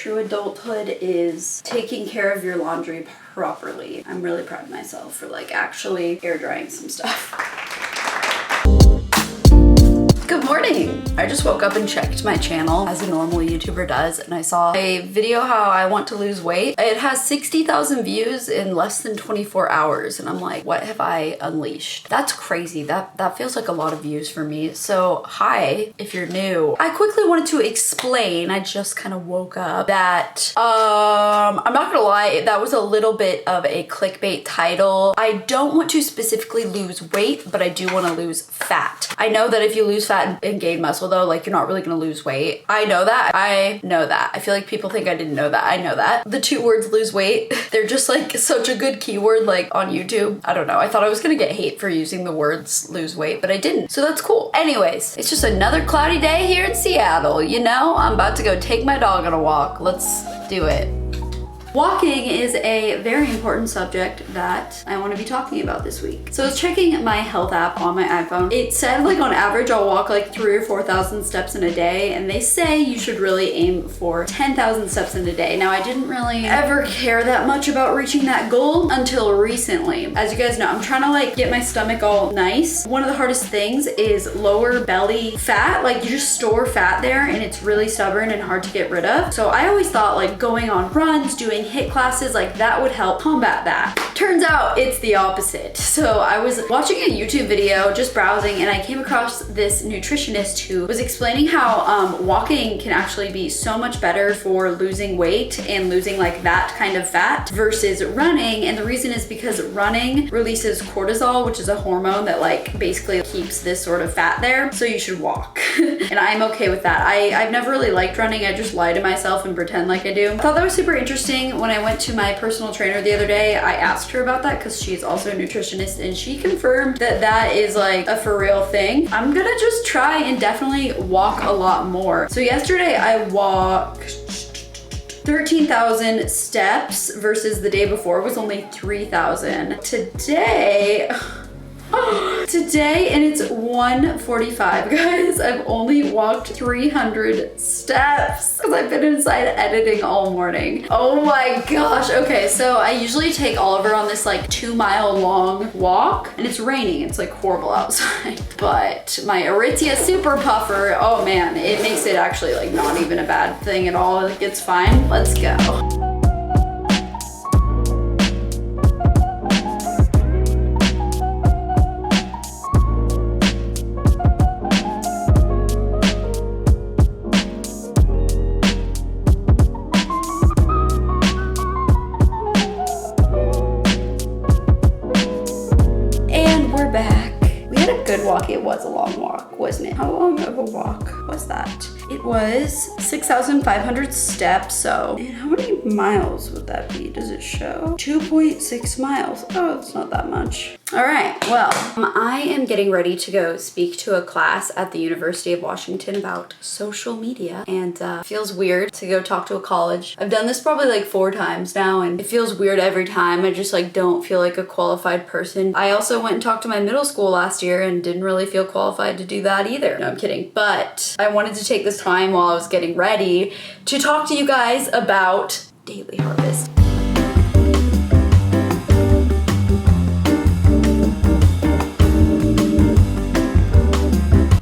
True adulthood is taking care of your laundry properly. I'm really proud of myself for like actually air drying some stuff. Good morning! I just woke up and checked my channel as a normal YouTuber does, and I saw a video how I want to lose weight. It has 60,000 views in less than 24 hours, and I'm like, what have I unleashed? That's crazy. That feels like a lot of views for me. So hi, if you're new. I quickly wanted to explain, I just kind of woke up, that I'm not gonna lie, that was a little bit of a clickbait title. I don't want to specifically lose weight, but I do want to lose fat. I know that if you lose fat and gain muscle though, like you're not really gonna lose weight. I know that. I feel like people think I didn't know that. I know that. The two words lose weight, they're just like such a good keyword like on YouTube. I don't know. I thought I was gonna get hate for using the words lose weight, but I didn't. So that's cool. Anyways, it's just another cloudy day here in Seattle. You know, I'm about to go take my dog on a walk. Let's do it. Walking is a very important subject that I want to be talking about this week. So I was checking my health app on my iPhone. It said like on average I'll walk like 3,000 or 4,000 steps in a day, and they say you should really aim for 10,000 steps in a day. Now I didn't really ever care that much about reaching that goal until recently. As you guys know, I'm trying to like get my stomach all nice. One of the hardest things is lower belly fat. Like you just store fat there and it's really stubborn and hard to get rid of. So I always thought like going on runs, doing HIIT classes, like that would help combat that. Turns out it's the opposite. So I was watching a YouTube video, just browsing, and I came across this nutritionist who was explaining how walking can actually be so much better for losing weight and losing like that kind of fat versus running. And the reason is because running releases cortisol, which is a hormone that like basically keeps this sort of fat there. So you should walk. And I'm okay with that. I've never really liked running. I just lie to myself and pretend like I do. I thought that was super interesting. When I went to my personal trainer the other day, I asked her about that because she's also a nutritionist, and she confirmed that that is like a for real thing. I'm gonna just try and definitely walk a lot more. So yesterday I walked 13,000 steps versus the day before was only 3,000. Today, and it's 1:45, guys. I've only walked 300 steps because I've been inside editing all morning. Oh my gosh. Okay, so I usually take Oliver on this like 2-mile long walk, and it's raining. It's like horrible outside. But my Aritzia Super Puffer, oh man, it makes it actually like not even a bad thing at all. Like it's fine. Let's go. It was a long walk, wasn't it? How long of a walk was that? It was 6,500 steps. So, and how many miles would that be? Does it show? 2.6 miles. Oh, it's not that much. All right, well, I am getting ready to go speak to a class at the University of Washington about social media, and feels weird to go talk to a college. I've done this probably like 4 times now, and it feels weird every time. I just like don't feel like a qualified person. I also went and talked to my middle school last year and didn't really feel qualified to do that either. No, I'm kidding. But I wanted to take this time while I was getting ready to talk to you guys about daily harvest.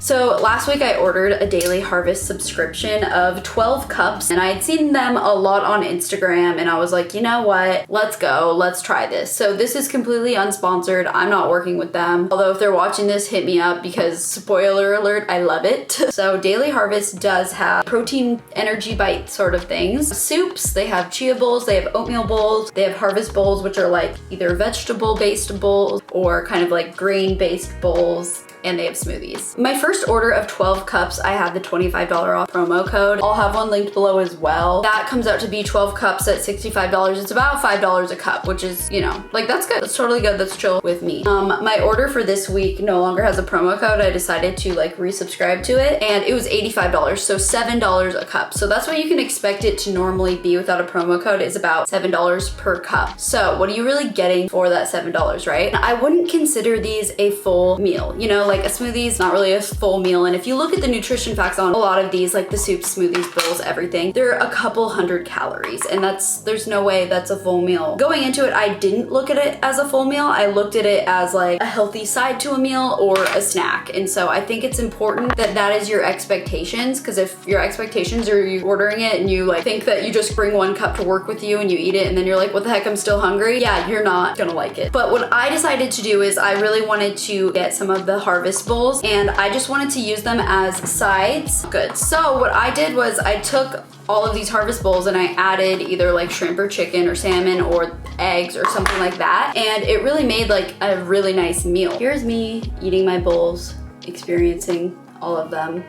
So last week I ordered a Daily Harvest subscription of 12 cups, and I had seen them a lot on Instagram, and I was like, you know what, let's go, let's try this. So this is completely unsponsored. I'm not working with them. Although if they're watching this, hit me up because spoiler alert, I love it. So Daily Harvest does have protein energy bite sort of things. Soups, they have chia bowls, they have oatmeal bowls, they have harvest bowls, which are like either vegetable based bowls or kind of like grain based bowls. And they have smoothies. My first order of 12 cups, I have the $25 off promo code. I'll have one linked below as well. That comes out to be 12 cups at $65. It's about $5 a cup, which is, you know, like that's good. That's totally good. That's chill with me. My order for this week no longer has a promo code. I decided to like resubscribe to it, and it was $85, so $7 a cup. So that's what you can expect it to normally be without a promo code, is about $7 per cup. So what are you really getting for that $7, right? I wouldn't consider these a full meal. You know, like a smoothie is not really a full meal. And if you look at the nutrition facts on a lot of these, like the soups, smoothies, bowls, everything, they're a couple hundred calories, and there's no way that's a full meal. Going into it, I didn't look at it as a full meal. I looked at it as like a healthy side to a meal or a snack. And so I think it's important that that is your expectations, because if your expectations are you ordering it and you like think that you just bring 1 cup to work with you and you eat it and then you're like, what the heck, I'm still hungry. Yeah, you're not gonna like it. But what I decided to do is I really wanted to get some of the harvest bowls, and I just wanted to use them as sides. Good. So what I did was I took all of these harvest bowls and I added either like shrimp or chicken or salmon or eggs or something like that. And it really made like a really nice meal. Here's me eating my bowls, experiencing all of them.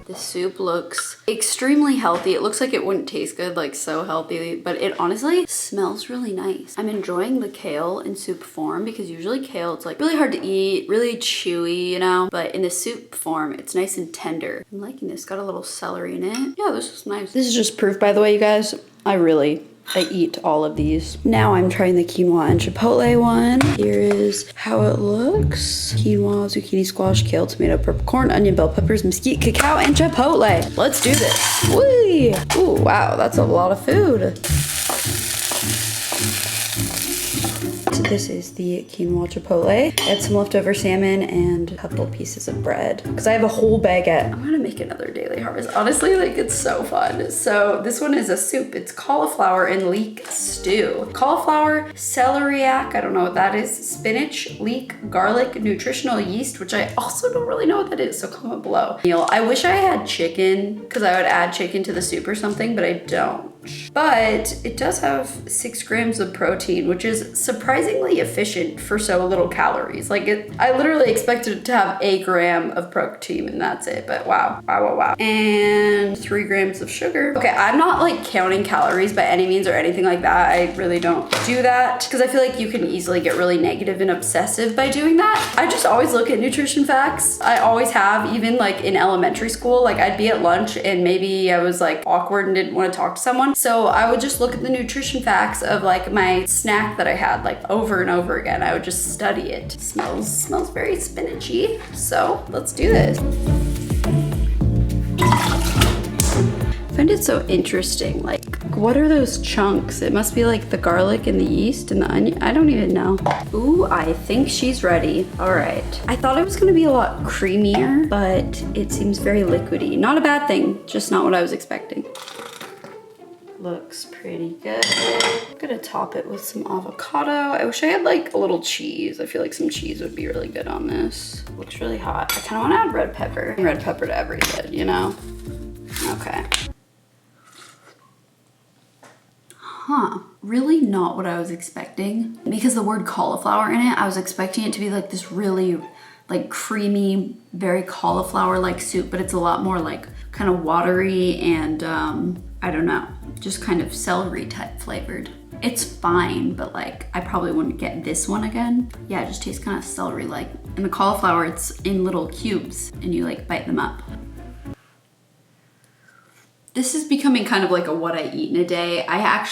The soup looks extremely healthy. It looks like it wouldn't taste good, like so healthy, but it honestly smells really nice. I'm enjoying the kale in soup form because usually kale, it's like really hard to eat, really chewy, you know? But in the soup form, it's nice and tender. I'm liking this, got a little celery in it. Yeah, this is nice. This is just proof, by the way, you guys, I eat all of these. Now I'm trying the quinoa and chipotle one. Here is how it looks. Quinoa, zucchini, squash, kale, tomato, purple corn, onion, bell peppers, mesquite, cacao, and chipotle. Let's do this. Whee! Ooh, wow, that's a lot of food. So this is the quinoa chipotle. I had some leftover salmon and a couple pieces of bread because I have a whole baguette. I'm gonna make another daily harvest. Honestly, like it's so fun. So this one is a soup. It's cauliflower and leek stew. Cauliflower, celeriac, I don't know what that is, spinach, leek, garlic, nutritional yeast, which I also don't really know what that is, so comment below. I wish I had chicken because I would add chicken to the soup or something, but I don't. But it does have 6 grams of protein, which is surprisingly efficient for so little calories. Like I literally expected it to have 1 gram of protein and that's it, but wow. And 3 grams of sugar. Okay, I'm not like counting calories by any means or anything like that. I really don't do that because I feel like you can easily get really negative and obsessive by doing that. I just always look at nutrition facts. I always have, even like in elementary school, like I'd be at lunch and maybe I was like awkward and didn't want to talk to someone. So I would just look at the nutrition facts of like my snack that I had like over and over again. I would just study it. Smells very spinachy. So let's do this. I find it so interesting. Like, what are those chunks? It must be like the garlic and the yeast and the onion. I don't even know. Ooh, I think she's ready. All right. I thought it was gonna be a lot creamier, but it seems very liquidy. Not a bad thing, just not what I was expecting. Looks pretty good. I'm gonna top it with some avocado. I wish I had like a little cheese. I feel like some cheese would be really good on this. Looks really hot. I kind of want to add red pepper. Red pepper to everything, you know? Okay. Huh, really not what I was expecting. Because the word cauliflower in it, I was expecting it to be like this really like creamy, very cauliflower-like soup, but it's a lot more like kind of watery and I don't know, just kind of celery type flavored. It's fine, but like I probably wouldn't get this one again. Yeah, it just tastes kind of celery-like. And the cauliflower, it's in little cubes and you like bite them up. This is becoming kind of like a what I eat in a day. I have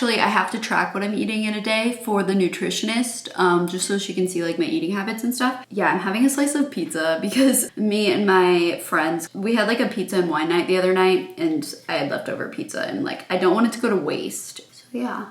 to track what I'm eating in a day for the nutritionist, just so she can see like my eating habits and stuff. Yeah, I'm having a slice of pizza because me and my friends, we had like a pizza and wine night the other night and I had leftover pizza and like, I don't want it to go to waste. So yeah,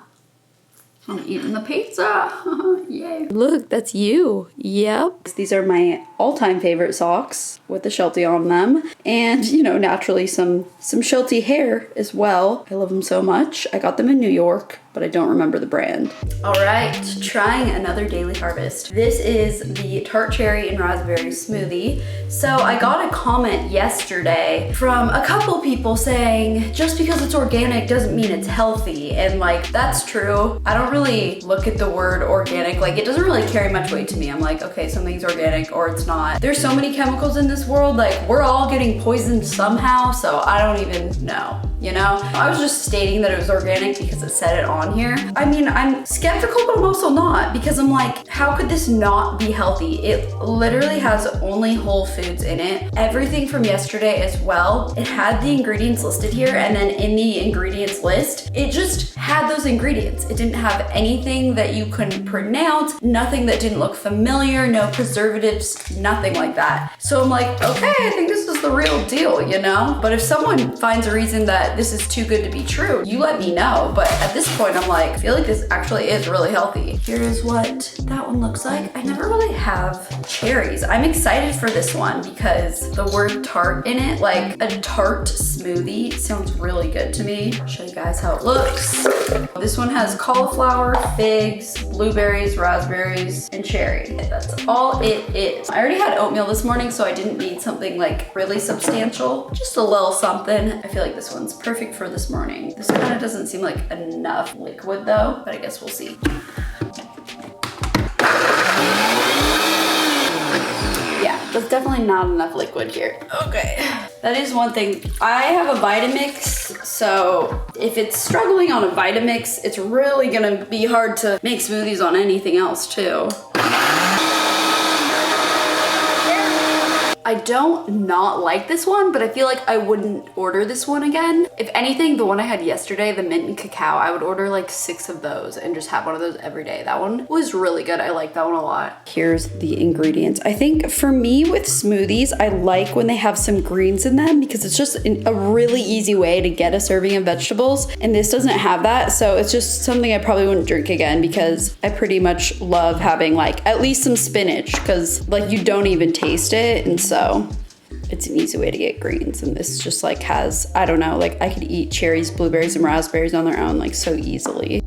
I'm eating the pizza. Yay. Look, that's you. Yep. These are my all-time favorite socks with the Sheltie on them. And, you know, naturally some Sheltie hair as well. I love them so much. I got them in New York, but I don't remember the brand. All right, trying another daily harvest. This is the tart cherry and raspberry smoothie. So I got a comment yesterday from a couple people saying, just because it's organic doesn't mean it's healthy. And like, that's true. I don't really look at the word organic. Like, it doesn't really carry much weight to me. I'm like, okay, something's organic or it's not. There's so many chemicals in this world. Like, we're all getting poisoned somehow. So I don't even know, you know? I was just stating that it was organic because it said it on here. I mean, I'm skeptical, but I'm also not, because I'm like, how could this not be healthy? It literally has only whole foods in it. Everything from yesterday as well. It had the ingredients listed here, and then in the ingredients list, it just had those ingredients. It didn't have anything that you couldn't pronounce, nothing that didn't look familiar, no preservatives, nothing like that. So I'm like, okay, I think this is the real deal, you know? But if someone finds a reason that this is too good to be true, you let me know. But at this point, I'm like, I feel like this actually is really healthy. Here's what that one looks like. I never really have cherries. I'm excited for this one because the word tart in it, like a tart smoothie, sounds really good to me. I'll show you guys how it looks. This one has cauliflower, figs, blueberries, raspberries, and cherry. That's all it is. I already had oatmeal this morning, so I didn't need something like really substantial. Just a little something. I feel like this one's perfect for this morning. This kind of doesn't seem like enough liquid though, but I guess we'll see. Yeah, that's definitely not enough liquid here. Okay. That is one thing. I have a Vitamix, so if it's struggling on a Vitamix, it's really gonna be hard to make smoothies on anything else too. I don't not like this one, but I feel like I wouldn't order this one again. If anything, the one I had yesterday, the mint and cacao, I would order like 6 of those and just have one of those every day. That one was really good. I like that one a lot. Here's the ingredients. I think for me with smoothies, I like when they have some greens in them because it's just a really easy way to get a serving of vegetables. And this doesn't have that. So it's just something I probably wouldn't drink again because I pretty much love having like at least some spinach because like you don't even taste it. And so it's an easy way to get greens, and this just like has, I don't know, like I could eat cherries, blueberries, and raspberries on their own like so easily.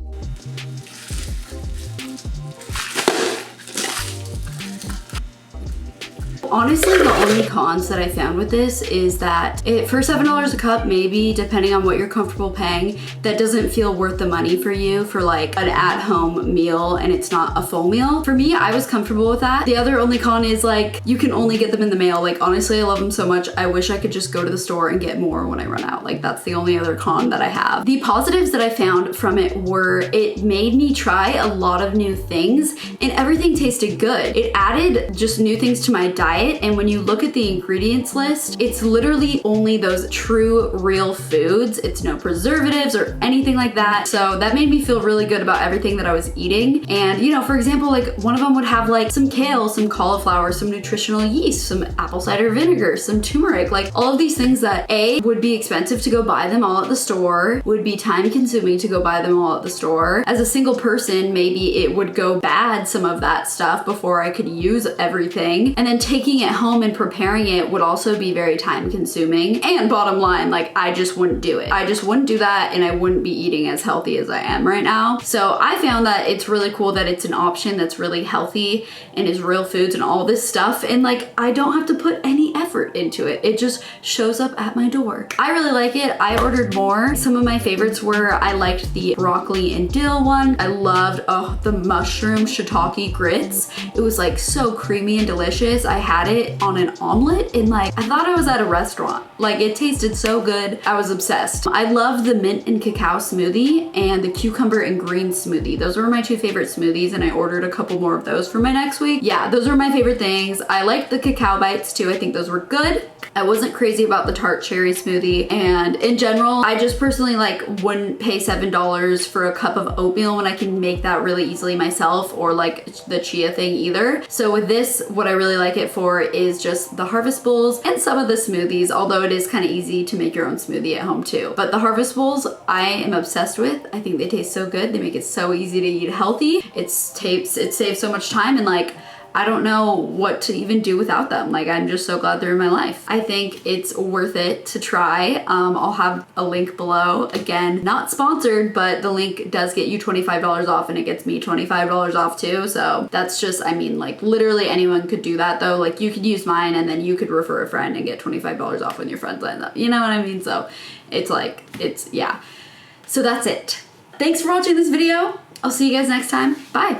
Honestly, the only cons that I found with this is that for $7 a cup, maybe, depending on what you're comfortable paying, that doesn't feel worth the money for you for like an at-home meal and it's not a full meal. For me, I was comfortable with that. The other only con is like, you can only get them in the mail. Like honestly, I love them so much. I wish I could just go to the store and get more when I run out. Like that's the only other con that I have. The positives that I found from it were it made me try a lot of new things and everything tasted good. It added just new things to my diet. And when you look at the ingredients list, it's literally only those true, real foods. It's no preservatives or anything like that. So that made me feel really good about everything that I was eating. And you know, for example, like one of them would have like some kale, some cauliflower, some nutritional yeast, some apple cider vinegar, some turmeric, like all of these things that A, would be expensive to go buy them all at the store, would be time consuming to go buy them all at the store. As a single person, maybe it would go bad, some of that stuff, before I could use everything. And then taking it home and preparing it would also be very time consuming. And bottom line, like I just wouldn't do it. I just wouldn't do that and I wouldn't be eating as healthy as I am right now. So I found that it's really cool that it's an option that's really healthy and is real foods and all this stuff. And like, I don't have to put any effort into it. It just shows up at my door. I really like it. I ordered more. Some of my favorites were, I liked the broccoli and dill one. I loved the mushroom shiitake grits. It was like so creamy and delicious. I had it on an omelet and like I thought I was at a restaurant. Like it tasted so good. I was obsessed. I love the mint and cacao smoothie and the cucumber and green smoothie. Those were my 2 favorite smoothies and I ordered a couple more of those for my next week. Yeah, those were my favorite things. I liked the cacao bites too. I think those were good. I wasn't crazy about the tart cherry smoothie, and in general, I just personally like wouldn't pay $7 for a cup of oatmeal when I can make that really easily myself, or like the chia thing either. So with this, what I really like it for is just the harvest bowls and some of the smoothies, although it is kind of easy to make your own smoothie at home too. But the harvest bowls I am obsessed with. I think they taste so good. They make it so easy to eat healthy. It saves so much time, and like I don't know what to even do without them. Like I'm just so glad they're in my life. I think it's worth it to try. I'll have a link below. Again, not sponsored, but the link does get you $25 off and it gets me $25 off too. So that's just, I mean, like literally anyone could do that though. Like you could use mine and then you could refer a friend and get $25 off when your friend signs up. You know what I mean? So it's like, yeah. So that's it. Thanks for watching this video. I'll see you guys next time. Bye.